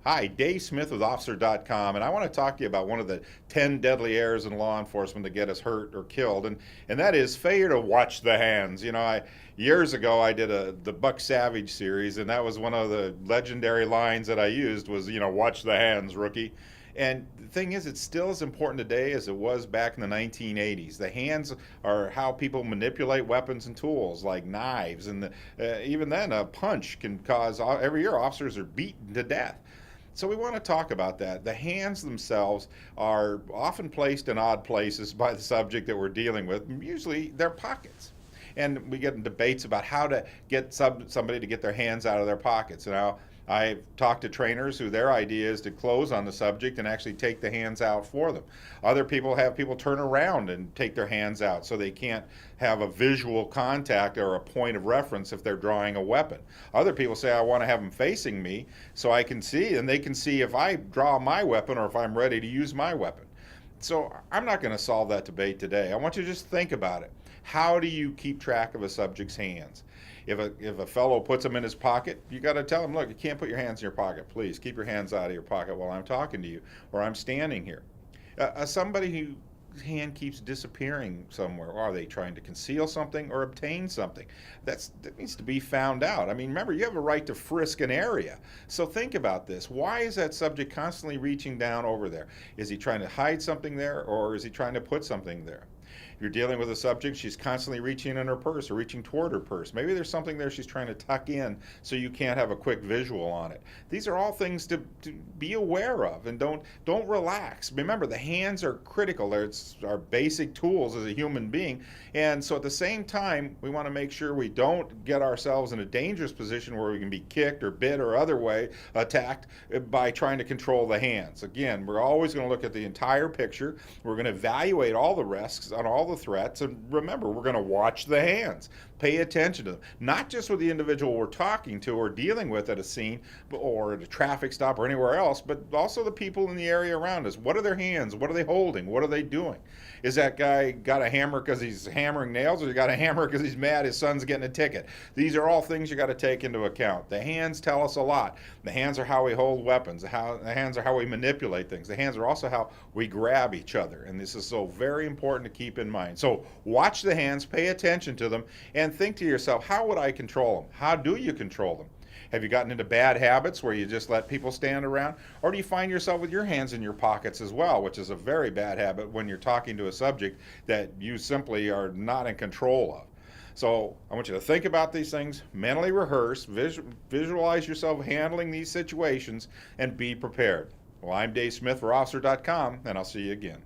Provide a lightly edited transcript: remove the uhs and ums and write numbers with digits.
Hi, Dave Smith with Officer.com, and I want to talk to you about one of the 10 deadly errors in law enforcement that get us hurt or killed, and that is failure to watch the hands. Years ago I did the Buck Savage series, and that was one of the legendary lines that I used was, watch the hands, rookie. And the thing is, it's still as important today as it was back in the 1980s. The hands are how people manipulate weapons and tools like knives, and even then, a punch can cause, every year, officers are beaten to death. So we want to talk about that. The hands themselves are often placed in odd places by the subject that we're dealing with, usually their pockets. And we get in debates about how to get somebody to get their hands out of their pockets. Now, I've talked to trainers who their idea is to close on the subject and actually take the hands out for them. Other people have people turn around and take their hands out so they can't have a visual contact or a point of reference if they're drawing a weapon. Other people say, I want to have them facing me so I can see, and they can see if I draw my weapon or if I'm ready to use my weapon. So I'm not going to solve that debate today. I want you to just think about it. How do you keep track of a subject's hands? If a fellow puts them in his pocket, you got to tell him, look, you can't put your hands in your pocket. Please keep your hands out of your pocket while I'm talking to you or I'm standing here. Somebody whose hand keeps disappearing somewhere, are they trying to conceal something or obtain something? That needs to be found out. I mean, remember, you have a right to frisk an area. So think about this. Why is that subject constantly reaching down over there? Is he trying to hide something there, or is he trying to put something there? If you're dealing with a subject, she's constantly reaching in her purse or reaching toward her purse. Maybe there's something there she's trying to tuck in so you can't have a quick visual on it. These are all things to be aware of, and don't relax. Remember, the hands are critical. It's our basic tools as a human being. And so at the same time, we want to make sure we don't get ourselves in a dangerous position where we can be kicked or bit or other way attacked by trying to control the hands. Again, we're always going to look at the entire picture. We're going to evaluate all the risks on all the threats, and remember, we're going to watch the hands. Pay attention to them, not just with the individual we're talking to or dealing with at a scene or at a traffic stop or anywhere else, but also the people in the area around us. What are their hands? What are they holding? What are they doing? Is that guy got a hammer because he's hammering nails, or he got a hammer because he's mad his son's getting a ticket? These are all things you got to take into account. The hands tell us a lot. The hands are how we hold weapons. The hands are how we manipulate things. The hands are also how we grab each other, and this is so very important to keep in mind. So watch the hands, pay attention to them, and think to yourself, how would I control them? How do you control them? Have you gotten into bad habits where you just let people stand around? Or do you find yourself with your hands in your pockets as well, which is a very bad habit when you're talking to a subject that you simply are not in control of? So I want you to think about these things, mentally rehearse, visualize yourself handling these situations, and be prepared. Well, I'm Dave Smith for Officer.com, and I'll see you again.